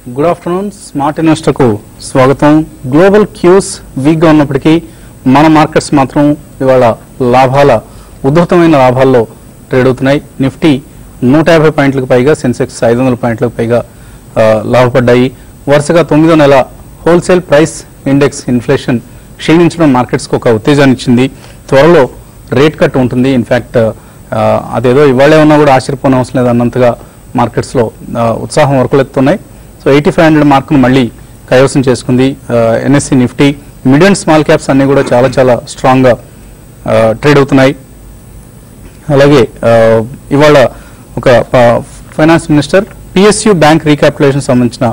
Good afternoon. Smart investor కు స్వాగతం. Global cues week గా ఉన్నప్పటికీ మన మార్కెట్స్ మాత్రం ఇవాళ ఉద్ధృతమైన లాభాల్లో ట్రేడ్ అవుతున్నాయి. నిఫ్టీ 150 పాయింట్లకు పైగా, సెన్సెక్స్ 500 పాయింట్లకు పైగా లాభపడ్డాయి. వరుసగా 9వ నెల హోల్సేల్ ప్రైస్ ఇండెక్స్ ఇన్ఫ్లేషన్ క్షీణించడం మార్కెట్స్కి ఒక ఉత్తేజాన్ని ఇచ్చింది. త్వరలో రేట్ కట్ ఉంటుంది. ఇన్ఫ్యాక్ట్ అదేదో ఇవాళే ఉన్నా కూడా ఆశ్చర్యపోని అవసరం లేదు అన్నంతగా మార్కెట్స్లో ఉత్సాహం వరకులెత్తున్నాయి. సో 8500 మార్కును మళ్ళీ కైవసం చేసుకుంది NSC Nifty. Mid and small caps అన్నీ కూడా చాలా చాలా స్ట్రాంగ్గా ట్రేడ్ అవుతున్నాయి. అలాగే ఇవాళ ఒక finance minister PSU bank recapitalisation సంబంధించిన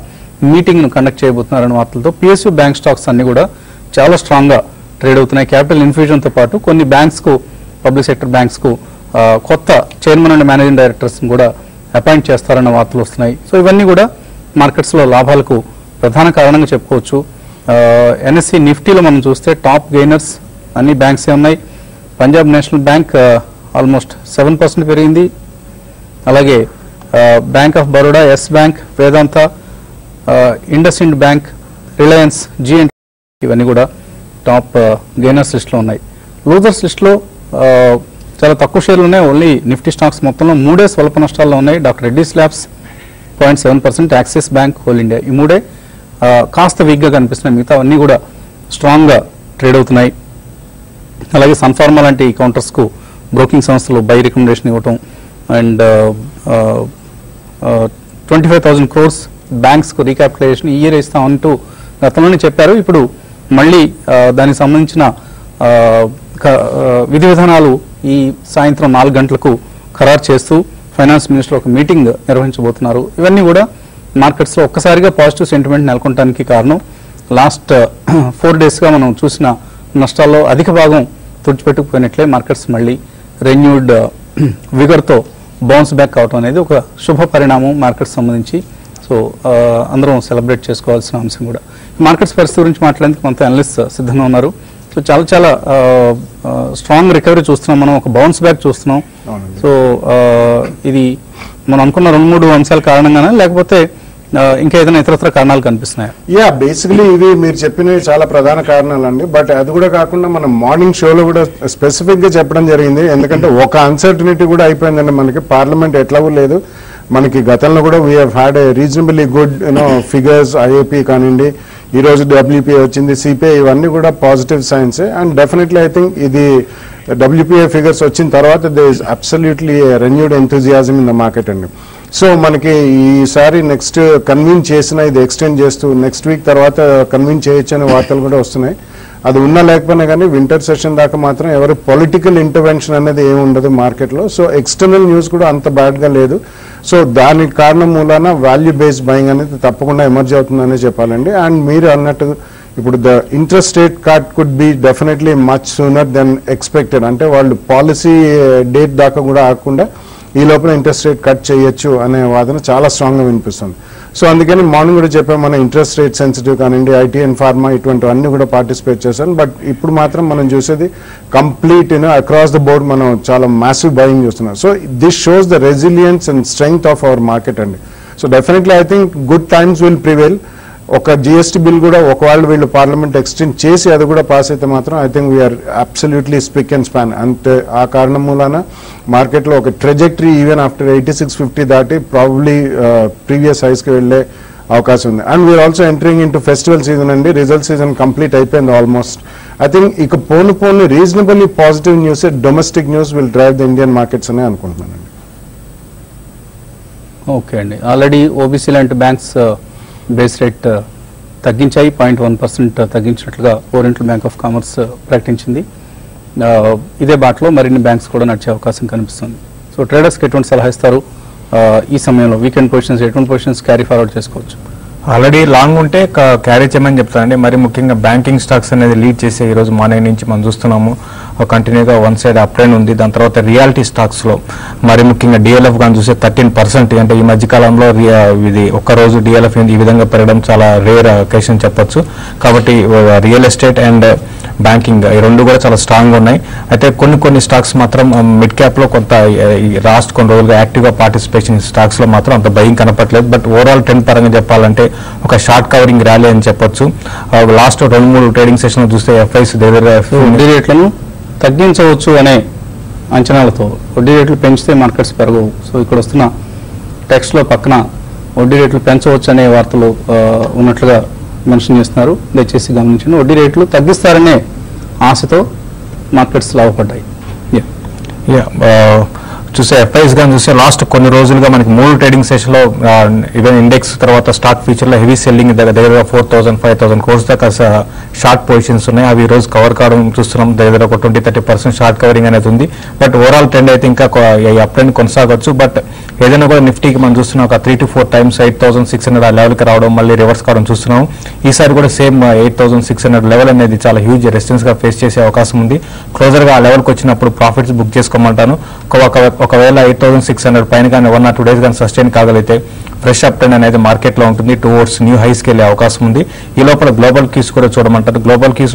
మీటింగ్ను కండక్ట్ చేయబోతున్నారన్న వార్తలతో పిఎస్యు బ్యాంక్ స్టాక్స్ అన్ని కూడా చాలా స్ట్రాంగ్గా ట్రేడ్ అవుతున్నాయి. క్యాపిటల్ ఇన్ఫ్యూజన్తో పాటు కొన్ని బ్యాంక్స్కు, పబ్లిక్ సెక్టర్ బ్యాంక్స్కు కొత్త చైర్మన్ అండ్ మేనేజింగ్ డైరెక్టర్స్ని కూడా అపాయింట్ చేస్తారన్న వార్తలు వస్తున్నాయి. సో ఇవన్నీ కూడా మార్కెట్స్లో లాభాలకు ప్రధాన కారణంగా చెప్పుకోవచ్చు. ఎన్ఎస్సి నిఫ్టీలో మనం చూస్తే టాప్ గెయినర్స్ అన్ని బ్యాంక్సే ఉన్నాయి. పంజాబ్ నేషనల్ బ్యాంక్ ఆల్మోస్ట్ 7% పెరిగింది. అలాగే bank of Baroda, Yes bank, Vedanta, IndusInd bank, Reliance, జిఎన్ ఇవన్నీ కూడా టాప్ గెయినర్స్ లిస్ట్లో ఉన్నాయి. లూజర్స్ లిస్ట్లో చాలా తక్కువ షేర్లు ఉన్నాయి. ఓన్లీ నిఫ్టీ స్టాక్స్ మొత్తంలో 3 స్వల్ప నష్టాల్లో ఉన్నాయి. Doctor Reddy's labs 0.7%, Axis bank, whole India ఈ 3 కాస్త వీక్గా కనిపిస్తున్నాయి. మిగతా అన్నీ కూడా స్ట్రాంగ్గా ట్రేడ్ అవుతున్నాయి. అలాగే సన్ఫార్మా లాంటి కౌంటర్స్కు బ్రోకింగ్ సంస్థలు బై రికమెండేషన్ ఇవ్వటం అండ్ 25,000 crores బ్యాంక్స్కు రీక్యాపిటలైజేషన్ ఈ ఇయర్ ఇస్తామంటూ గతంలోనే చెప్పారు. ఇప్పుడు మళ్ళీ దానికి సంబంధించిన విధి విధానాలు ఈ సాయంత్రం 4 గంటలకు ఖరారు చేస్తూ ఫైనాన్స్ మినిస్టర్ ఒక మీటింగ్ నిర్వహించబోతున్నారు. ఇవన్నీ కూడా మార్కెట్స్లో ఒక్కసారిగా పాజిటివ్ సెంటిమెంట్ నెలకొనడానికి కారణం. లాస్ట్ 4 డేస్గా మనం చూసిన నష్టాల్లో అధిక భాగం తుడిచిపెట్టుకుపోయినట్లే మార్కెట్స్ మళ్ళీ రెన్యూడ్ విగర్తో బౌన్స్ బ్యాక్ అవటం అనేది ఒక శుభ పరిణామం మార్కెట్స్ సంబంధించి. సో అందరం సెలబ్రేట్ చేసుకోవాల్సిన అంశం కూడా. మార్కెట్స్ పరిస్థితి గురించి మాట్లాడేందుకు కొంత అనలిస్ట్ సిద్ధంగా ఉన్నారు. సో చాలా చాలా స్ట్రాంగ్ రికవరీ చూస్తున్నాం, మనం ఒక బౌన్స్ బ్యాక్ చూస్తున్నాం. సో ఇది మనం అనుకున్న 2-3 అంశాల కారణంగానే లేకపోతే ఇంకా ఏదైనా ఇతరత్ర కారణాలు కనిపిస్తున్నాయి? బేసికలీ ఇవి మీరు చెప్పినవి చాలా ప్రధాన కారణాలు అండి. బట్ అది కూడా కాకుండా మనం మార్నింగ్ షోలో కూడా స్పెసిఫిక్ గా చెప్పడం జరిగింది. ఎందుకంటే ఒక అన్సర్టనిటీ కూడా అయిపోయిందండి. మనకి పార్లమెంట్ ఎట్లాగూ లేదు. మనకి గతంలో కూడా we had a reasonably good figures. IAP కానివ్వండి, ఈ రోజు డబ్ల్యూపీఐ వచ్చింది, సిపిఐ, ఇవన్నీ కూడా positive science. And definitely I think ఇది డబ్ల్యూపీఐ ఫిగర్స్ వచ్చిన తర్వాత they is absolutely renewed enthusiasm in the market అండి. సో మనకి ఈసారి నెక్స్ట్ కన్విన్స్ చేసిన ఇది ఎక్స్టెండ్ చేస్తూ నెక్స్ట్ వీక్ తర్వాత కన్విన్స్ చేయొచ్చు అనే వార్తలు కూడా వస్తున్నాయి. అది ఉన్నా లేకపోయినా కానీ వింటర్ సెషన్ దాకా మాత్రం ఎవరు పొలిటికల్ ఇంటర్వెన్షన్ అనేది ఏమి ఉండదు మార్కెట్లో. సో ఎక్స్టర్నల్ న్యూస్ కూడా అంత బ్యాడ్గా లేదు. సో దానికి కారణం మూలాన వాల్యూ బేస్డ్ బయింగ్ అనేది తప్పకుండా ఎమర్జ్ అవుతుందనే చెప్పాలండి. అండ్ మీరు అన్నట్టు ఇప్పుడు the interest rate cut could be definitely much sooner than expected. అంటే వాళ్ళు పాలసీ డేట్ దాకా కూడా ఆగకుండా ఈ లోపల ఇంట్రెస్ట్ రేట్ కట్ చేయొచ్చు అనే వాదన చాలా స్ట్రాంగ్గా వినిపిస్తుంది. సో అందుకని మార్నింగ్ కూడా చెప్పాము, మన ఇంట్రెస్ట్ రేట్ సెన్సిటివ్ కానివ్వండి, ఐటీ అండ్ ఫార్మా ఇటువంటివన్నీ కూడా పార్టిసిపేట్ చేశాను. బట్ ఇప్పుడు మాత్రం మనం చూసేది కంప్లీట్ అక్రాస్ ద బోర్డ్ మనం చాలా మ్యాసివ్ బయింగ్ చూస్తున్నాం. So this shows the resilience and strength of our market అండి. So definitely I think good times will prevail. ఒక జిఎస్టీ బిల్ కూడా ఒకవేళ వీళ్ళు పార్లమెంట్ ఎక్స్టెండ్ చేసి అది కూడా పాస్ అయితే మాత్రం I think we're absolutely spick and span. అంతే ఆ కారణం మూలాన మార్కెట్లో ఒక ట్రెజెక్టరీ ఈవెన్ ఆఫ్టర్ 8650 దాటి ప్రాబబ్లీ ప్రీవియస్ హైస్కి వెళ్లే అవకాశం ఉంది. And we are also entering into festival season అండి. రిజల్ట్ సీజన్ కంప్లీట్ అయిపోయింది ఆల్మోస్ట్. ఐ థింక్ ఇక పోను reasonably positive news, domestic news will drive the Indian markets అని అనుకుంటున్నానండి. ఓకే అండి. ఆల్రెడీ ఓబీసీ లాంటి బ్యాంక్స్ బేస్ రేట్ తగ్గించాయి. 0.1% తగ్గించినట్లుగా ఓరియంటల్ బ్యాంక్ ఆఫ్ కామర్స్ ప్రకటించింది. ఇదే బాటలో మరిన్ని బ్యాంక్స్ కూడా నడిచే అవకాశం కనిపిస్తుంది. సో ట్రేడర్స్కి ఎటువంటి సలహా ఇస్తారు ఈ సమయంలో? వీకెండ్ పొజిషన్స్ ఎటువంటి పొజిషన్స్ క్యారీ ఫార్వర్డ్ చేసుకోవచ్చు? ఆల్రెడీ లాంగ్ ఉంటే క్యారీ చేయమని చెప్తానండి. మరి ముఖ్యంగా బ్యాంకింగ్ స్టాక్స్ అనేది లీడ్ చేసే ఈరోజు మార్నింగ్ నుంచి మనం చూస్తున్నాము. కంటిన్యూగా వన్ సైడ్ అప్ ట్రెండ్ ఉంది. దాని తర్వాత రియాలిటీ స్టాక్స్ లో మరి ముఖ్యంగా డిఎల్ఎఫ్ కానీ చూస్తే 13%, అంటే ఈ మధ్య కాలంలో ఇది ఒక్కరోజు డిఎల్ఎఫ్ ఈ విధంగా పెరగడం చాలా రేర్ అకేషన్ చెప్పొచ్చు. కాబట్టి రియల్ ఎస్టేట్ అండ్ బ్యాంకింగ్ ఈ రెండు కూడా చాలా స్ట్రాంగ్ గా ఉన్నాయి. అయితే కొన్ని స్టాక్స్ మాత్రం మిడ్ క్యాప్ లో కొంత లాస్ట్ కొన్ని రోజులుగా యాక్టివ్ గా పార్టిసిపేషన్ స్టాక్స్ లో మాత్రం అంత భయం కనపట్లేదు. బట్ ఓవరాల్ ట్రెండ్ పరంగా చెప్పాలంటే ఒక షార్ట్ కవరింగ్ ర్యాలీ అని చెప్పొచ్చు. లాస్ట్ 2-3 ట్రేడింగ్ సెషన్ చూస్తే ఎఫ్ఐస్ వడ్డీ రేట్లను తగ్గించవచ్చు అనే అంచనాలతో వడ్డీ రేట్లు పెంచితే మార్కెట్స్ పెరగవు. సో ఇక్కడ వస్తున్న టెక్స్ట్ లో పక్కన వడ్డీ రేట్లు పెంచవచ్చు అనే వార్తలు ఉన్నట్లుగా మెన్షన్ చేస్తున్నారు. దయచేసి గమనించండి. వడ్డీ రేట్లు తగ్గిస్తారనే ఆశతో మార్కెట్స్ లాభపడ్డాయి. చూస్తే ఎఫ్ఐస్ కానీ చూస్తే లాస్ట్ కొన్ని రోజులుగా మనకి 3 ట్రేడింగ్ సెషన్ లో ఈవెన్ ఇండెక్స్ తర్వాత స్టాక్ ఫ్యూచర్ లో హెవీ సెల్లింగ్ దగ్గర 4,000-5,000 crores దాకా షార్ట్ పొజిషన్స్ ఉన్నాయి. అవి ఈ రోజు కవర్ కావడం చూస్తున్నాం. దగ్గర ఒక 20-30% షార్ట్ కవరింగ్ అనేది ఉంది. బట్ ఓవరాల్ ట్రెండ్ అయితే ఇంకా అప్ ట్రెండ్ కొనసాగొచ్చు. బట్ ఏదైనా కూడా నిఫ్టీకి మనం చూస్తున్నాం ఒక 3 to 4 times 8,600 ఆ లెవెల్కి రావడం, మళ్ళీ రివర్స్ కావడం చూస్తున్నాం. ఈసారి కూడా సేమ్ 8,600 లెవెల్ అనేది చాలా హ్యూజ్ రెసిస్టెన్స్ గా ఫేస్ చేసే అవకాశం ఉంది. క్లోజర్ గా ఆ లెవెల్కి వచ్చినప్పుడు ప్రాఫిట్స్ బుక్ చేసుకోమంటాను. ఒకవేళ 8,600 పైన కానీ 1 or 2 days కానీ సస్టైన్ కాగలిగితే ఫ్రెష్ అప్ ట్రెండ్ అనేది మార్కెట్ లో ఉంటుంది. టువర్డ్స్ న్యూ హైస్కి వెళ్ళే అవకాశం ఉంది. ఈ లోపల గ్లోబల్ కీస్ కూడా చూడమంటారు. గ్లోబల్ కీస్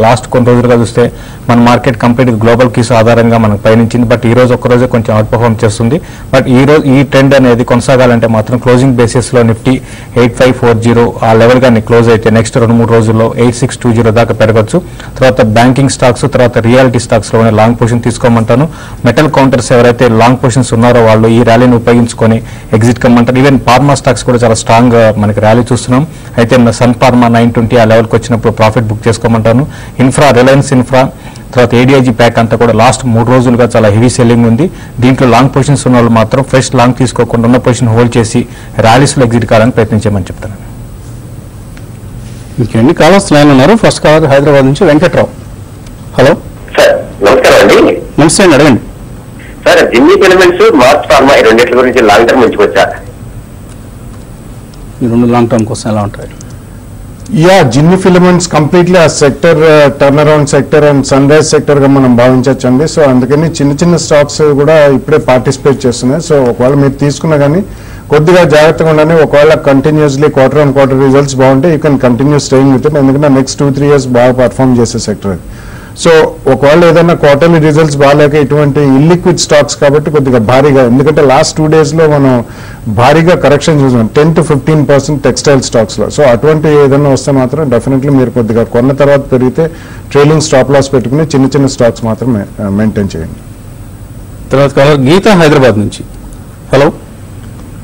లాస్ట్ కొన్ని రోజులుగా చూస్తే మన మార్కెట్ కంప్లీట్ గ్లోబల్ కీస్ ఆధారంగా మనకు పయనించింది. బట్ ఈ రోజు ఒక్కరోజే కొంచెం అవుట్ పర్ఫార్మ్ చేస్తుంది. బట్ ఈ ట్రెండ్ అనేది కొనసాగాలంటే మాత్రం క్లోజింగ్ బేసిస్ లో నిఫ్టీ 8,540 ఆ లెవెల్ గాని క్లోజ్ అయితే నెక్స్ట్ 2-3 రోజుల్లో 8,620 దాకా పెరగచ్చు. తర్వాత బ్యాంకింగ్ స్టాక్స్, తర్వాత రియాలిటీ స్టాక్స్ లో లాంగ్ పొజిషన్ తీసుకోమంటాను. మెటల్ కౌంటర్స్ ఎవరైతే లాంగ్ పొజిషన్స్ ఉన్నారో వాళ్ళు ఈ ర్యాలీని ఉపయోగించుకొని ఎగ్జిట్ కమ్మంటారు. ఈవెన్ ఫార్మా స్టాక్స్ కూడా చాలా స్ట్రాంగ్ గా మనకి ర్యాలీ చూస్తున్నాం. అయితే సన్ ఫార్మా 920 ఆ లెవెల్కి వచ్చినప్పుడు ప్రాఫిట్ బుక్ చేసుకోమంటాను. ఇన్ఫ్రా, రిలయన్స్ ఇన్ఫ్రా, తర్వాత ఏడీఐజీ ప్యాక్ అంతా కూడా లాస్ట్ 3 రోజులుగా చాలా హెవీ సెల్లింగ్ ఉంది. దీంట్లో లాంగ్ పొజిషన్స్ ఉన్న వాళ్ళు మాత్రం ఫ్రెష్ లాంగ్ తీసుకోకుండా ఉన్న పొజిషన్ హోల్డ్ చేసి ర్యాలీస్ లో ఎగ్జిట్ కావాలని ప్రయత్నించమని చెప్తాను. ఇంకెన్ని కాలర్స్ లైన్ ఉన్నారు. ఫస్ట్ కాలర్ హైదరాబాద్ నుంచి వెంకట్రావు. హలో సార్, నమస్కారం అండి. నమస్తే అండి, అడగండి sir. Jimny filaments, March pharma ఈ రెండింటి గురించి లాంగ్ టర్మ్ ఉంచుకోవచ్చా? ఈ రెండు లాంగ్ టర్మ్ కోసం ఎలా ఉంటాయి? జిన్ని ఫిలమెంట్స్ కంప్లీట్లీ ఆ sector turn around sector and sunrise sector గా మనం భావించవచ్చండి. సో అందుకని చిన్న స్టాక్స్ కూడా ఇప్పుడే పార్టిసిపేట్ చేస్తున్నాయి. సో ఒకవేళ మీరు తీసుకున్నా కానీ కొద్దిగా జాగ్రత్తగా ఉండండి. ఒకవేళ continuously quarter on quarter results బాగుంటే you can continue staying with it. ఎందుకంటే నెక్స్ట్ 2-3 years బాగా పర్ఫార్మ్ చేసే సెక్టర్ అది. సో ఒకవేళ ఏదైనా క్వార్టర్లీ రిజల్ట్స్ బాగాలేక ఇటువంటి ఇల్లిక్విడ్ స్టాక్స్ కాబట్టి కొద్దిగా భారీగా, ఎందుకంటే లాస్ట్ 2 days లో మనం భారీగా కరెక్షన్ చూసాం 10-15% టెక్స్టైల్ స్టాక్స్ లో. సో అటువంటి ఏదైనా వస్తే మాత్రం డెఫినెట్లీ మీరు కొద్దిగా కొన్న తర్వాత పెరిగితే ట్రైలింగ్ స్టాప్ లాస్ పెట్టుకుని చిన్న స్టాక్స్ మాత్రం మెయింటైన్ చేయండి. తర్వాత కాలర్ గీత హైదరాబాద్ నుంచి. హలో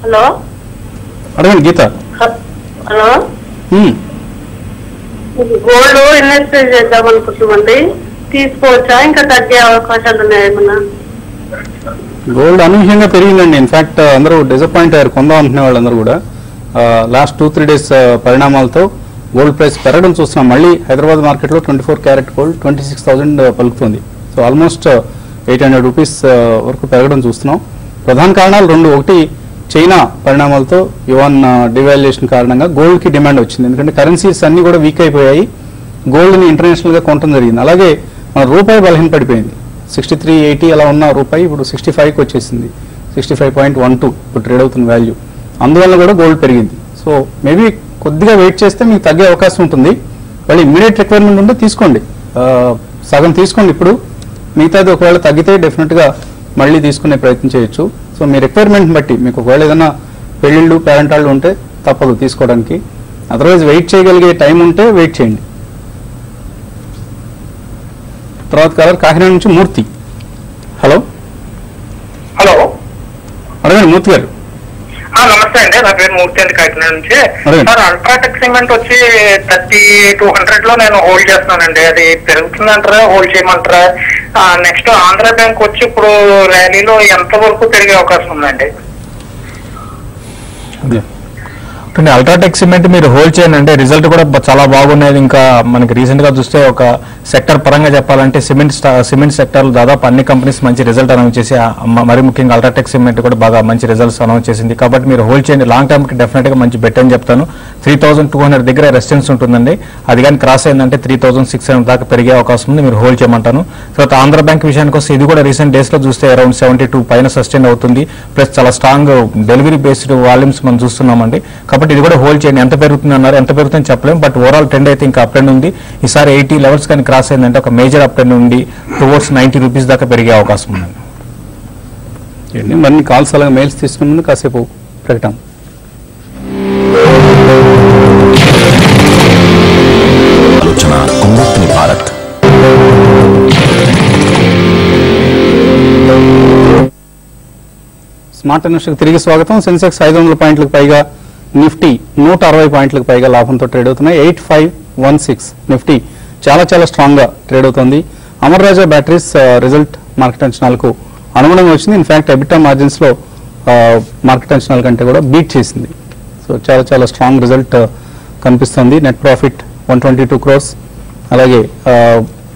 హలో, అడగండి గీత. హలో. గోల్డ్ ఇన్వెస్ట్ చేద్దాం అనుకుంటున్నామండి, తీసుకోవచ్చా? ఇంకా తగ్గే అవకాశాలు ఉన్నాయేమన్నా? గోల్డ్ అనూహ్యంగా పెరిగిందండి. ఇన్ఫాక్ట్ అందరూ డిసప్పాయింట్ అయ్యారు కొందాం అనుకునే వాళ్ళందరూ కూడా. లాస్ట్ 2-3 days పరిణామాలతో గోల్డ్ ప్రైస్ పెరగడం చూస్తున్నాం. మళ్ళీ హైదరాబాద్ మార్కెట్లో 24 క్యారెట్ గోల్డ్ 26,000 పలుకుతుంది. సో ఆల్మోస్ట్ 800 రూపీస్ వరకు పెరగడం చూస్తున్నాం. ప్రధాన కారణాలు 2. ఒకటి, చైనా పరిణామాలతో యువాన్ డివాల్యుయేషన్ కారణంగా గోల్డ్ కి డిమాండ్ వచ్చింది. ఎందుకంటే కరెన్సీస్ అన్ని కూడా వీక్ అయిపోయాయి. గోల్డ్ ని ఇంటర్నేషనల్ గా కొనడం జరిగింది. అలాగే మన రూపాయి బలహీన పడిపోయింది. 63.80 అలా ఉన్న రూపాయి ఇప్పుడు 65కి వచ్చేసింది. 65.12 ఇప్పుడు ట్రేడ్ అవుతున్న వాల్యూ. అందువల్ల కూడా గోల్డ్ పెరిగింది. సో మేబీ కొద్దిగా వెయిట్ చేస్తే మీకు తగ్గే అవకాశం ఉంటుంది. మళ్ళీ ఇమ్మీడియట్ రిక్వైర్మెంట్ ఉంటే తీసుకోండి, సగం తీసుకోండి ఇప్పుడు. మిగతాది ఒకవేళ తగ్గితే డెఫినెట్ గా మళ్ళీ తీసుకునే ప్రయత్నం చేయొచ్చు. సో మీ రిక్వైర్మెంట్ బట్టి మీకు ఒకవేళ ఏదైనా పెళ్లిళ్ళు పేరెంటాళ్ళు ఉంటే తప్పదు తీసుకోవడానికి. అదర్వైజ్ వెయిట్ చేయగలిగే టైం ఉంటే వెయిట్ చేయండి. తర్వాత కాలర్ కాకినాడ నుంచి మూర్తి. హలో హలో, అడగండి మూర్తి గారు. నమస్తే అండి. నా పేరు మూర్తి అండి, కాకినాడ నుంచి. సార్, అల్ట్రాటెక్ సిమెంట్ వచ్చి 3200 లో నేను హోల్డ్ చేస్తున్నానండి. అది పెరుగుతుందంటారా, హోల్డ్ చేయమంటారా? నెక్స్ట్ ఆంధ్ర బ్యాంక్ వచ్చి ఇప్పుడు ర్యాలీలో ఎంత వరకు పెరిగే అవకాశం ఉందండి? అల్ట్రాటెక్ సిమెంట్ మీరు హోల్డ్ చేయండి అంటే రిజల్ట్ కూడా చాలా బాగున్నది. ఇంకా మనకి రీసెంట్ గా చూస్తే ఒక సెక్టర్ పరంగా చెప్పాలంటే సిమెంట్ సెక్టర్ దాదాపు అన్ని కంపెనీస్ మంచి రిజల్ట్ అనౌన్స్ చేసి మరి ముఖ్యంగా అల్ట్రాటెక్ సిమెంట్ కూడా బాగా మంచి రిజల్ట్స్ అనౌన్స్ చేసింది. కాబట్టి మీరు హోల్డ్ చేయండి. లాంగ్ టర్మ్ కి డెఫినెట్ గా మంచి బెట్ అని చెప్తాను. 3200 దగ్గర రెసిస్టెన్స్ ఉంటుందండి. అది కానీ క్రాస్ అయిందంటే 3600 దాకా పెరిగే అవకాశం ఉంది. మీరు హోల్డ్ చేయమంటాను. తర్వాత ఆంధ్ర బ్యాంక్ విషయానికి వస్తే ఇది కూడా రీసెంట్ డేస్ లో చూస్తే అరౌండ్ 72 పైన సస్టైన్ అవుతుంది. ప్లస్ చాలా స్ట్రాంగ్ డెలివరీ బేస్డ్ వాల్యూమ్స్ మనం చూస్తున్నామండి. కాబట్టి ఇది కూడా హోల్డ్ చేయండి. ఎంత పెరుగుతుంది అన్నారు, ఎంత పెరుగుతుందని చెప్పలేము. బట్ ఓవరాల్ ట్రెండ్ అయితే ఇంకా అప్ ట్రెండ్ ఉంది. ఈసారి 80 లెవెల్స్ కానీ క్రాస్ అయిందంటే ఒక మేజర్ అప్ ట్రెండ్ ఉండి టువర్డ్స్ 90 రూపీస్ దాకా పెరిగే అవకాశం ఉందండి. మరిన్ని కాల్స్ అలాగే మెయిల్స్ తీసుకునే ముందు కాసేపు ప్రకటన. ఆలోచన ఉన్నతిని భారత్. స్మార్ట్ ఇన్వెస్టర్కి తిరిగి స్వాగతం. సెన్సెక్స్ 500 పాయింట్లకు పైగా, నిఫ్టీ 160 పాయింట్లకు పైగా లాభంతో ట్రేడ్ అవుతున్నాయి. 8516 నిఫ్టీ చాలా చాలా స్ట్రాంగ్ గా ట్రేడ్ అవుతోంది. Amar Raja batteries result market అంచనాలకు అనుగుణంగా వచ్చింది. ఇన్ఫాక్ట్ ఎబిటా మార్జిన్స్ లో మార్కెట్ అంచనాల కంటే కూడా బీట్ చేసింది. సో చాలా చాలా స్ట్రాంగ్ రిజల్ట్ కనిపిస్తుంది. నెట్ ప్రాఫిట్ 122 crores, అలాగే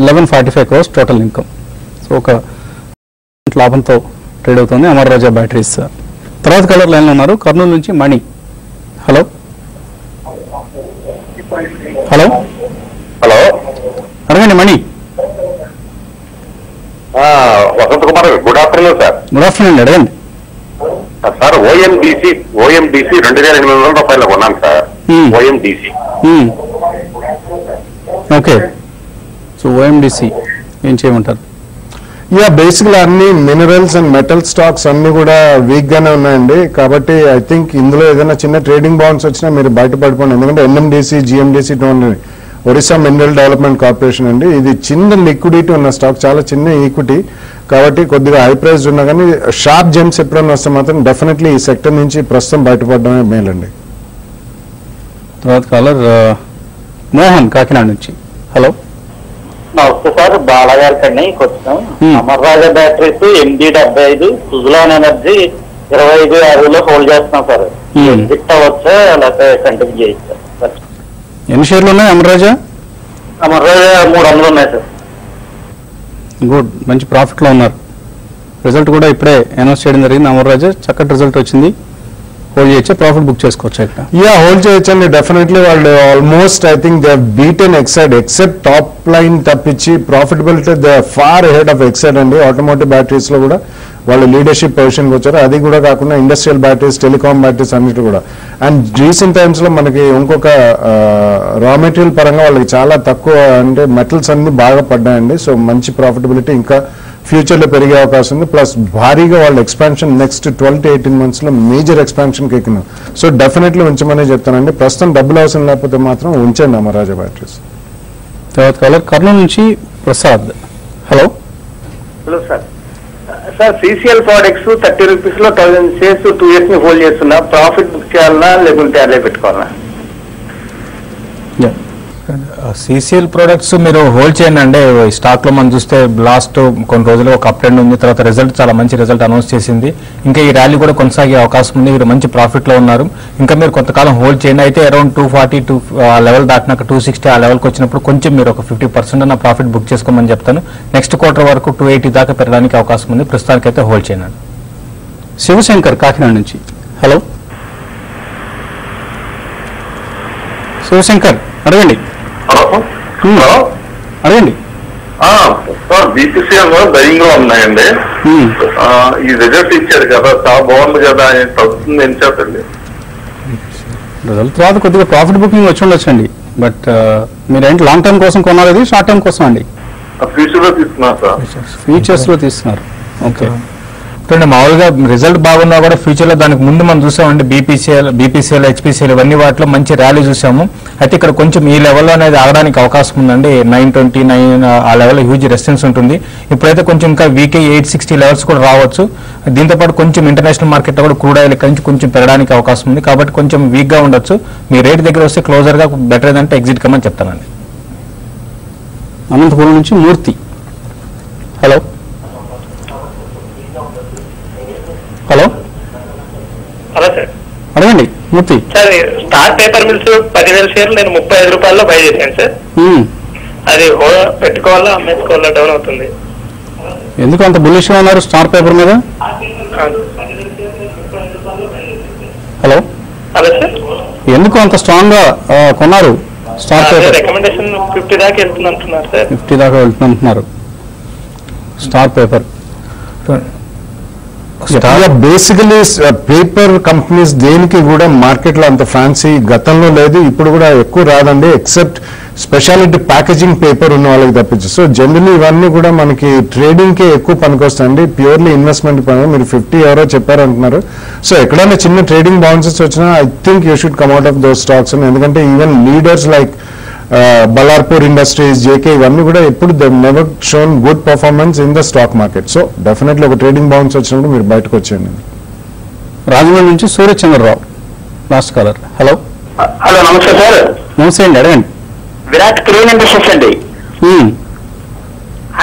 1145 crores టోటల్ ఇన్కమ్. సో ఒక లాభంతో ట్రేడ్ అవుతుంది అమర్ రాజా బ్యాటరీస్. తర్వాత కలర్ లైన్ లో ఉన్నారు కర్నూలు నుంచి మణి. హలో హలో హలో, అడగండి Mani. Vasanth Kumar, good afternoon sir. Good afternoon, అడగండి. సార్ ఓఎండిసి 2800 రూపాయలు కొన్నాను sir. OMDC. Okay, so OMDC ఏం చేయమంటారు? బేసిక్గా అన్ని మినరల్స్ అండ్ మెటల్ స్టాక్స్ అన్ని కూడా వీక్ గానే ఉన్నాయండి. కాబట్టి ఐ థింక్ ఇందులో ఏదైనా చిన్న ట్రేడింగ్ బౌన్స్ వచ్చినా మీరు బయటపడిపోండి. ఎందుకంటే NMDC, GMDC, Orissa mineral development corporation అండి. ఇది చిన్న లిక్విడిటీ ఉన్న స్టాక్, చాలా చిన్న ఈక్విటీ. కాబట్టి కొద్దిగా హై ప్రైస్ ఉన్నా కానీ షార్ప్ జంప్స్ ఎప్పుడైనా వస్తే మాత్రం డెఫినెట్లీ ఈ సెక్టర్ నుంచి ప్రస్తుతం బయటపడడమే మేలండి. తర్వాత కాలర్ మోహన్ కాకినాడ నుంచి. హలో నమస్తే సార్, బాలగారికండి కొంచెం. Amar Raja batteries 875, Suzlon energy 25.60 hold చేస్తున్నాం సార్. ఎగ్జిట్ అవ్వచ్చా లేకపోతే కంటిన్యూ చేయొచ్చా? ఎన్ని షేర్లు ఉన్నాయి అమర్ రాజా? అమర్ రాజా 300 ఉన్నాయి సార్. గుడ్, మంచి ప్రాఫిట్ లో ఉన్నారు. రిజల్ట్ కూడా ఇప్పుడే అనౌన్స్ చేయడం జరిగింది. అమర్ రాజా చక్కటి రిజల్ట్ వచ్చింది. హోల్డ్ చేయొచ్చా, ప్రాఫిట్ బుక్ చేసుకోవచ్చా? ఇక్కడ హోల్డ్ చేయొచ్చండి డెఫినెట్లీ. వాళ్ళు almost I think they beaten Exide except top line తప్పించి profitability they far ahead of Exide అండి. ఆటోమోటివ్ బ్యాటరీస్ లో కూడా వాళ్ళు లీడర్షిప్ పొజిషన్కి వచ్చారు. అది కూడా కాకుండా ఇండస్ట్రియల్ బ్యాటరీస్, టెలికాం బ్యాటరీస్ అన్నిటి కూడా. అండ్ రీసెంట్ టైమ్స్ లో మనకి ఇంకొక రా మెటీరియల్ పరంగా వాళ్ళకి చాలా తక్కువ అంటే మెటల్స్ అన్ని బాగా పడ్డాయండి. సో మంచి ప్రాఫిటబిలిటీ ఇంకా ఫ్యూచర్ లో పెరిగే అవకాశం ఉంది. ప్లస్ భారీగా వాళ్ళ ఎక్స్పాన్షన్ నెక్స్ట్ 12 to 18 months లో మేజర్ ఎక్స్పాన్షన్ కి ఎక్కినాం. సో డెఫినెట్లీ ఉంచమనే చెప్తానండి. ప్రస్తుతం డబ్బులు అవసరం లేకపోతే మాత్రం ఉంచండి అమరాజా బ్యాటరీస్. తర్వాత కాలర్ కర్నూలు నుంచి Prasad. Hello hello sir. Sir CCL products 30 rupees లో 1000 షేర్స్ 2 years ని హోల్డ్ చేస్తున్నా. ప్రాఫిట్ బుక్ చేయాలన్నా లేకుంటే అదే పెట్టుకోవాలన్నా? సిసిఎల్ ప్రొడక్ట్స్ మీరు హోల్డ్ చేయండి అండి. స్టాక్ లో మనం చూస్తే లాస్ట్ కొన్ని రోజులు ఒక అప్ ట్రెండ్ ఉంది. తర్వాత రిజల్ట్ చాలా మంచి రిజల్ట్ అనౌన్స్ చేసింది. ఇంకా ఈ ర్యాలీ కూడా కొనసాగే అవకాశం ఉంది. మీరు మంచి ప్రాఫిట్ లో ఉన్నారు. ఇంకా మీరు కొంతకాలం హోల్డ్ చేయండి. అయితే అరౌండ్ 240 ఆ లెవెల్ దాటినాక 260 ఆ లెవెల్కి వచ్చినప్పుడు కొంచెం మీరు ఒక 50% అన్న ప్రాఫిట్ బుక్ చేసుకోమని చెప్తాను. నెక్స్ట్ క్వార్టర్ వరకు 280 దాకా పెరగడానికి అవకాశం ఉంది. ప్రస్తుతానికి అయితే హోల్డ్ చేయండి. శివశంకర్ కాకినాడ నుంచి. హలో శివశంకర్, అడగండి. అడగండి. బీపీసీఎల్ బయింగ్ లో ఉన్నాయండి. ఈ రిజల్ట్ ఇచ్చారు కదా, చాలా బాగుంది కదా, తగ్గుతుంది ఏం చెప్పండి. రిజల్ట్ తర్వాత కొద్దిగా ప్రాఫిట్ బుకింగ్ వచ్చి ఉండొచ్చండి. బట్ మీరేంటి లాంగ్ టర్మ్ కోసం కొన్నారు, ఇది షార్ట్ టర్మ్ కోసం అండి? ఫ్యూచర్ లో తీసుకున్నారు సార్. ఫ్యూచర్స్ లో తీస్తున్నారు. ఓకే, మామూలుగా రిజల్ట్ బాగున్నా కూడా ఫ్యూచర్ లో దానికి ముందు మనం చూసామండి బీపీసీఎల్, హెచ్పీసీఎల్ ఇవన్నీ వాటిలో మంచి ర్యాలీ చూసాము. అయితే ఇక్కడ కొంచెం ఈ లెవెల్లో అనేది ఆగడానికి అవకాశం ఉందండి. 929 ఆ లెవెల్లో హ్యూజ్ రెసిస్టెన్స్ ఉంటుంది. ఇప్పుడైతే కొంచెం ఇంకా వీకే 860 లెవెల్స్ కూడా రావచ్చు. దీంతో పాటు కొంచెం ఇంటర్నేషనల్ మార్కెట్ లో కూడా క్రూడ్ ఆయిల్ ఇక్కడ నుంచి కొంచెం పెరగడానికి అవకాశం ఉంది. కాబట్టి కొంచెం వీక్ గా ఉండొచ్చు. మీ రేట్ దగ్గర వస్తే క్లోజర్ గా బెటర్ ఏదంటే ఎగ్జిట్ కమ్మని చెప్తానండి. అనంతపురం నుంచి మూర్తి. హలో హలో సార్, అడగండి. మూర్తి సార్ స్టార్ పేపర్ మిల్స్ 10,000 షేర్లు నేను 35 రూపాయల్లో బై చేశాను సార్. అది పెట్టుకోవాలా అమ్మేసుకోవాలా డౌన్ అవుతుంది. ఎందుకు అంత బుల్లిష్ గా ఉన్నారు స్టార్ పేపర్ మీద? హలో హలో సార్, ఎందుకు అంత స్ట్రాంగ్ గా కొన్నారు స్టార్ పేపర్? రికమెండేషన్ 50 దాకా వెళ్తుంది అంటున్నారు సార్. 50 దాకా వెళ్తుంది అంటున్నారు star paper. Basically paper companies దేనికి కూడా మార్కెట్ లో అంత ఫ్యాన్సీ గతంలో లేదు, ఇప్పుడు కూడా ఎక్కువ రాదండి, ఎక్సెప్ట్ స్పెషాలిటీ ప్యాకేజింగ్ పేపర్ ఉన్న వాళ్ళకి తప్పించి. సో జనరలీ ఇవన్నీ కూడా మనకి ట్రేడింగ్ కే ఎక్కువ పనికొస్తాయండి, ప్యూర్లీ ఇన్వెస్ట్మెంట్ పని. మీరు 50 ఎవరో చెప్పారు అంటున్నారు. సో ఎక్కడైనా చిన్న ట్రేడింగ్ బౌన్సెస్ వచ్చినా I think you should come out of those stocks. ఎందుకంటే even leaders like Ballarpur industries, JK ఇవన్నీ కూడా ఎప్పుడు they never shown good performance in the stock market. So definitely ఒక ట్రేడింగ్ బౌన్స్ వచ్చినప్పుడు మీరు బయటకు వచ్చేయండి. రాజమండ్రి నుంచి Suryachandrarao last caller. Hello hello, నమస్తే సార్. నమస్తే అండి, అడగండి. విరాట్ క్రేన్ ఇండస్ట్రీస్ అండి.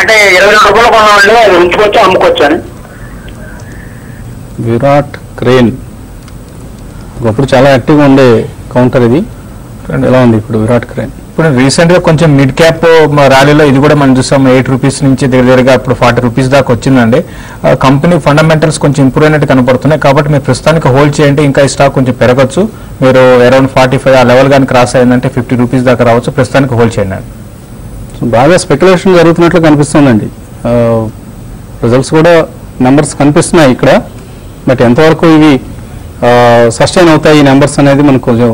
అంటే 22 రూపాయలు కొన్నామండి, అది ఉంచుకోవచ్చు అమ్ముకోవచ్చు అని. విరాట్ క్రేన్ ఒకప్పుడు చాలా యాక్టివ్గా ఉండే కౌంటర్, ఇది ఎలా ఉంది ఇప్పుడు విరాట్ క్రేన్? ఇప్పుడు రీసెంట్ గా కొంచెం మిడ్ క్యాప్ ర్యాలీలో ఇది కూడా మనం చూసాం, 8 రూపీస్ నుంచి దగ్గరగా ఇప్పుడు 40 రూపీస్ దాకా వచ్చిందండి. కంపెనీ ఫండమెంటల్స్ కొంచెం ఇంప్రూవ్ అయినట్టు కనపడుతున్నాయి, కాబట్టి మీరు ప్రస్తుతానికి హోల్డ్ చేయండి. ఇంకా ఈ స్టాక్ కొంచెం పెరగచ్చు, మీరు అరౌండ్ 45 ఆ లెవెల్ కానీ క్రాస్ అయిందంటే 50 రూపీస్ దాకా రావచ్చు. ప్రస్తుతానికి హోల్డ్ చేయండి. బాగా స్పెక్యులేషన్ జరుగుతున్నట్లు కనిపిస్తుందండి. రిజల్ట్స్ కూడా నెంబర్స్ కనిపిస్తున్నాయి ఇక్కడ, బట్ ఎంతవరకు ఇవి సస్టైన్ అవుతాయి ఈ నెంబర్స్ అనేది మనకు కొంచెం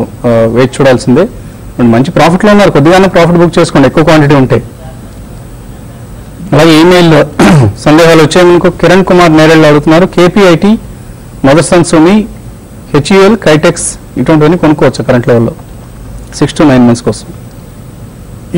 వెయిట్ చూడాల్సిందే. మంచి ప్రాఫిట్లో ఉన్నారు, కొద్దిగానే ప్రాఫిట్ బుక్ చేసుకోండి ఎక్కువ క్వాంటిటీ ఉంటే. అలాగే ఈమెయిల్ సందేహాలు వచ్చాయి మనకు. కిరణ్ కుమార్ నేరేళ్ళు అడుగుతున్నారు, కేపీఐటీ, మదర్సన్ సుమి, హెచ్ఈఎల్, కైటెక్స్ ఇటువంటివన్నీ కొనుక్కోవచ్చు కరెంట్ లెవెల్లో 6 to 9 months కోసం?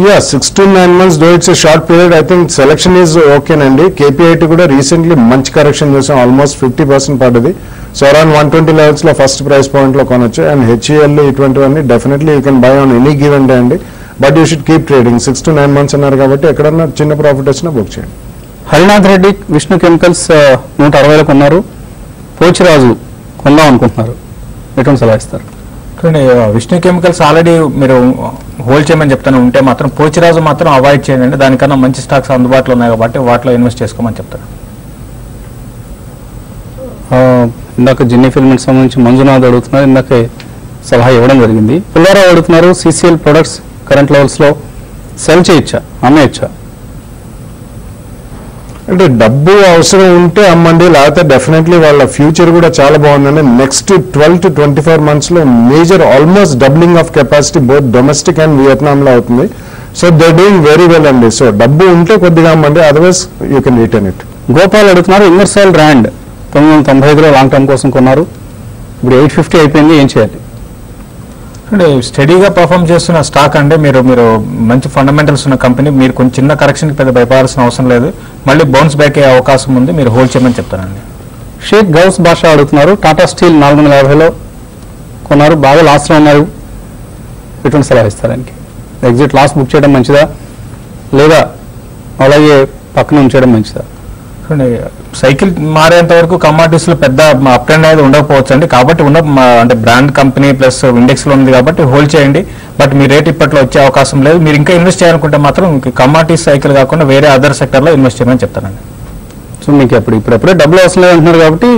Yeah, 6 to 9 months, though it's a short period, I think selection is okay నండి. కేపీఐటీ కూడా రీసెంట్లీ మంచి కరెక్షన్ చూసాం, ఆల్మోస్ట్ 50% పడ్డది. సో అరౌండ్ 120 లెవెల్స్ లో ఫస్ట్ ప్రైస్ పాయింట్ లో కొనొచ్చు. అండ్ హెచ్ఈఎల్ ఇటువంటివన్నీ definitely you can buy on any given day అండి, but you should keep trading. 6 to 9 months అన్నారు కాబట్టి ఎక్కడన్నా చిన్న ప్రాఫిట్ వచ్చినా బుక్ చేయండి. హరినాథ్ రెడ్డి విష్ణు కెమికల్స్ 160లో కొన్నారు, పోచిరాజు కొందాం అనుకుంటున్నారు, ఎటువంటి సలహా ఇస్తారు? విష్ణు కెమికల్స్ ఆల్రెడీ మీరు హోల్డ్ చేయమని చెప్తాను, ఉంటే మాత్రం పోచిరాజు మాత్రం అవాయిడ్ చేయండి. దానికన్నా మంచి స్టాక్స్ అందుబాటులో ఉన్నాయి కాబట్టి వాటిలో ఇన్వెస్ట్ చేసుకోమని చెప్తాను. ఇందాక జిన్నీ ఫిల్మెంట్ సంబంధించి మంజునాథ్ అడుగుతున్నారు, ఇందాకే సలహా ఇవ్వడం జరిగింది. పుల్లారావు అడుగుతున్నారు, సిసిఎల్ ప్రొడక్ట్స్ కరెంట్ లెవెల్స్ లో సెల్ చేయొచ్చా, అమ్మేయచ్చా? అంటే డబ్బు అవసరం ఉంటే అమ్మండి, లేకపోతే డెఫినెట్లీ వాళ్ళ ఫ్యూచర్ కూడా చాలా బాగుందండి. నెక్స్ట్ 12 to 24 months లో major almost doubling of capacity both domestic and Vietnam లో అవుతుంది. So they doing very well అండి. సో డబ్బు ఉంటే కొద్దిగా అమ్మండి, otherwise you can return it. Gopal అడుగుతున్నారు, ఇన్వర్సైల్ ర్యాండ్ 995లో లాంగ్ టర్మ్ కోసం కొన్నారు, ఇప్పుడు 850 అయిపోయింది, ఏం చేయాలి? అంటే స్టడీగా పర్ఫామ్ చేస్తున్న స్టాక్ అంటే మీరు మంచి ఫండమెంటల్స్ ఉన్న కంపెనీ, మీరు కొంచెం చిన్న కరెక్షన్కి పెద్ద భయపడాల్సిన అవసరం లేదు, మళ్ళీ బౌన్స్ బ్యాక్ అయ్యే అవకాశం ఉంది, మీరు హోల్డ్ చేయమని చెప్తానండి. షేక్ గౌస్ బాషా అడుగుతున్నారు, టాటా స్టీల్ 450లో కొన్నారు, బాగా లాస్లో ఉన్నారు, ఎటువంటి సలహా ఇస్తారు ఆయనకి? ఎగ్జిట్ లాస్ బుక్ చేయడం మంచిదా, లేదా అలాగే పక్కన ఉంచడం మంచిదా? సైకిల్ మారేంత వరకు కమాడిటీస్ లో పెద్ద అప్ ట్రెండ్ అనేది ఉండకపోవచ్చు అండి, కాబట్టి అంటే బ్రాండ్ కంపెనీ ప్లస్ ఇండెక్స్ లో ఉంది కాబట్టి హోల్డ్ చేయండి. బట్ మీ రేట్ ఇప్పట్లో వచ్చే అవకాశం లేదు. మీరు ఇంకా ఇన్వెస్ట్ చేయాలనుకుంటే మాత్రం కమాడిటీస్ సైకిల్ కాకుండా వేరే అదర్ సెక్టర్ లో ఇన్వెస్ట్ చేయమని చెప్తానండి. సో మీకు ఇప్పుడెప్పుడే డబ్బులు అవసరం లేదు అంటున్నారు కాబట్టి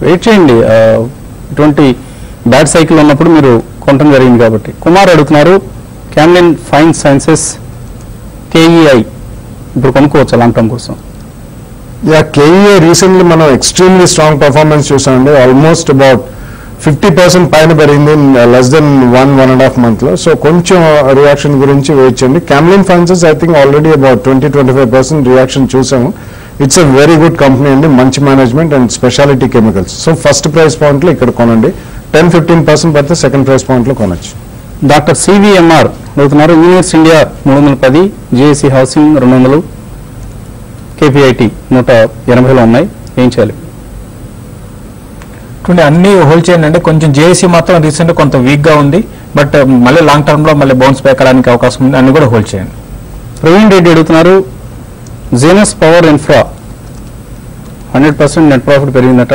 వెయిట్ చేయండి, ఇటువంటి బ్యాడ్ సైకిల్ ఉన్నప్పుడు మీరు కొనడం జరిగింది కాబట్టి. కుమార్ అడుగుతున్నారు, క్యామ్లిన్ ఫైన్ సైన్సెస్, కేఈఐ ఇప్పుడు కొనుక్కోవచ్చు లాంగ్ టర్మ్ కోసం? కేఈఏ రీసెంట్లీ మనం ఎక్స్ట్రీమ్లీ స్ట్రాంగ్ పర్ఫార్మెన్స్ చూసామండి, ఆల్మోస్ట్ అబౌట్ 50% పైన పెరిగింది లెస్ దెన్ 1.5 months లో. సో కొంచెం రియాక్షన్ గురించి వెయిట్ చేయండి. Camlin finances I think already about 20-25% reaction చూసాము. It's a very good company అండి, మంచి management and speciality chemicals. So first price point లో ఇక్కడ కొనండి, 10-15% పడితే సెకండ్ ప్రైస్ పాయింట్ లో కొనొచ్చు. డాక్టర్ సివిఎంఆర్ అడుగుతున్నారు, universe India 310, JAC housing 200, KPIT 180లో ఉన్నాయి, ఏం చేయాలి? అన్ని హోల్డ్ చేయండి అండి. కొంచెం జేఏసీ మాత్రం రీసెంట్ కొంత వీక్ గా ఉంది, బట్ మళ్ళీ లాంగ్ టర్మ్ లో మళ్ళీ బౌన్స్ బ్యాక్ అవడానికి అవకాశం ఉంది, అన్ని కూడా హోల్డ్ చేయండి. ప్రవీణ్ రెడ్డి అడుగుతున్నారు, Genus power infra 100% net profit పెరిగిందట,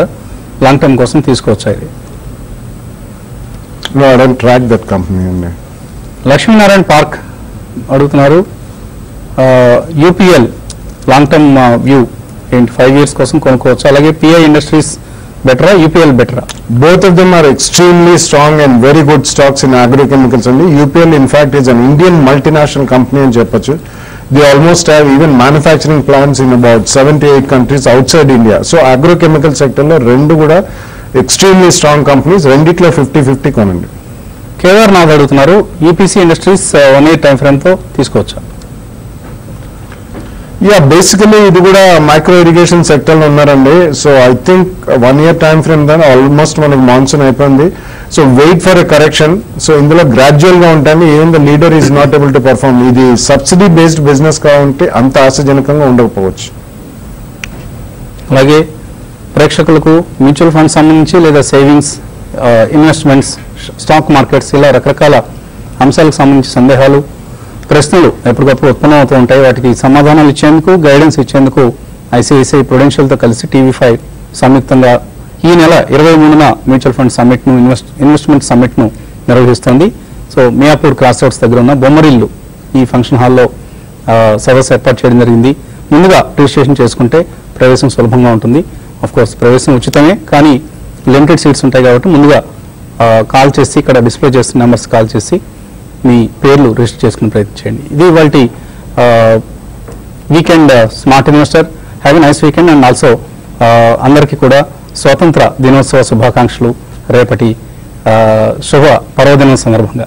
లాంగ్ టర్మ్ కోసం తీసుకోవచ్చా ఇది? No, I don't track that company అండి. లక్ష్మీనారాయణ పార్క్ అడుగుతున్నారు, యూపీఎల్ లాంగ్ టర్మ్ వ్యూ ఏంటి, 5 years కోసం కొనుక్కోవచ్చు, అలాగే పిఐ ఇండస్ట్రీస్ బెటరా, యూపీఎల్ బెటరా? Both of them are extremely strong and very good stocks in agrochemicals అండి. UPL in fact is an Indian multinational company అని చెప్పొచ్చు. They almost have even manufacturing plants in about 7 to 8 countries outside India. So agrochemical sector లో రెండు కూడా extremely strong companies, రెండిట్లో 50-50 కొనండి. కేదార్ నాథ్ అడుగుతున్నారు, EPC industries 1 year time ఫ్రేమ్తో తీసుకోవచ్చా? బేసికలీ ఇది కూడా మైక్రో ఇరిగేషన్ సెక్టర్లో ఉన్నారండి. So I think 1 year time frame దాని ఆల్మోస్ట్ మనకి మాన్సూన్ అయిపోయింది. So wait for a correction. So ఇందులో గ్రాడ్యువల్ గా ఉంటాయి. Even the leader is not able to perform. ఇది సబ్సిడీ బేస్డ్ బిజినెస్ కాబట్టి అంత ఆశాజనకంగా ఉండకపోవచ్చు. అలాగే ప్రేక్షకులకు మ్యూచువల్ ఫండ్ సంబంధించి లేదా సేవింగ్స్, ఇన్వెస్ట్మెంట్స్, స్టాక్ మార్కెట్స్ ఇలా రకరకాల అంశాలకు సంబంధించి సందేహాలు, ప్రశ్నలు ఎప్పటికప్పుడు ఉత్పన్నమవుతూ ఉంటాయి. వాటికి సమాధానాలు ఇచ్చేందుకు, గైడెన్స్ ఇచ్చేందుకు ఐసిఐసిఐ ప్రుడెన్షియల్తో కలిసి TV5 సంయుక్తంగా ఈ నెల 23న మ్యూచువల్ ఫండ్ సమ్మిట్ను, ఇన్వెస్ట్మెంట్ సమ్మిట్ను నిర్వహిస్తోంది. సో మియాపూర్ క్రాస్ రోడ్స్ దగ్గర ఉన్న బొమ్మరిల్లు ఈ ఫంక్షన్ హాల్లో సదస్సు ఏర్పాటు చేయడం జరిగింది. ముందుగా రిజిస్ట్రేషన్ చేసుకుంటే ప్రవేశం సులభంగా ఉంటుంది. ఆఫ్ కోర్స్ ప్రవేశం ఉచితమే, కానీ లిమిటెడ్ సీట్స్ ఉంటాయి కాబట్టి ముందుగా కాల్ చేసి, ఇక్కడ డిస్ప్లే చేస్తున్న నెంబర్స్ కాల్ చేసి మీ పేర్లు రిజిస్టర్ చేసుకుని ప్రయత్నించండి. ఇది ఇవాళ weekend smart investor. Have a nice weekend. And also అందరికీ కూడా స్వాతంత్ర దినోత్సవ శుభాకాంక్షలు రేపటి శుభ పర్వదినం సందర్భంగా.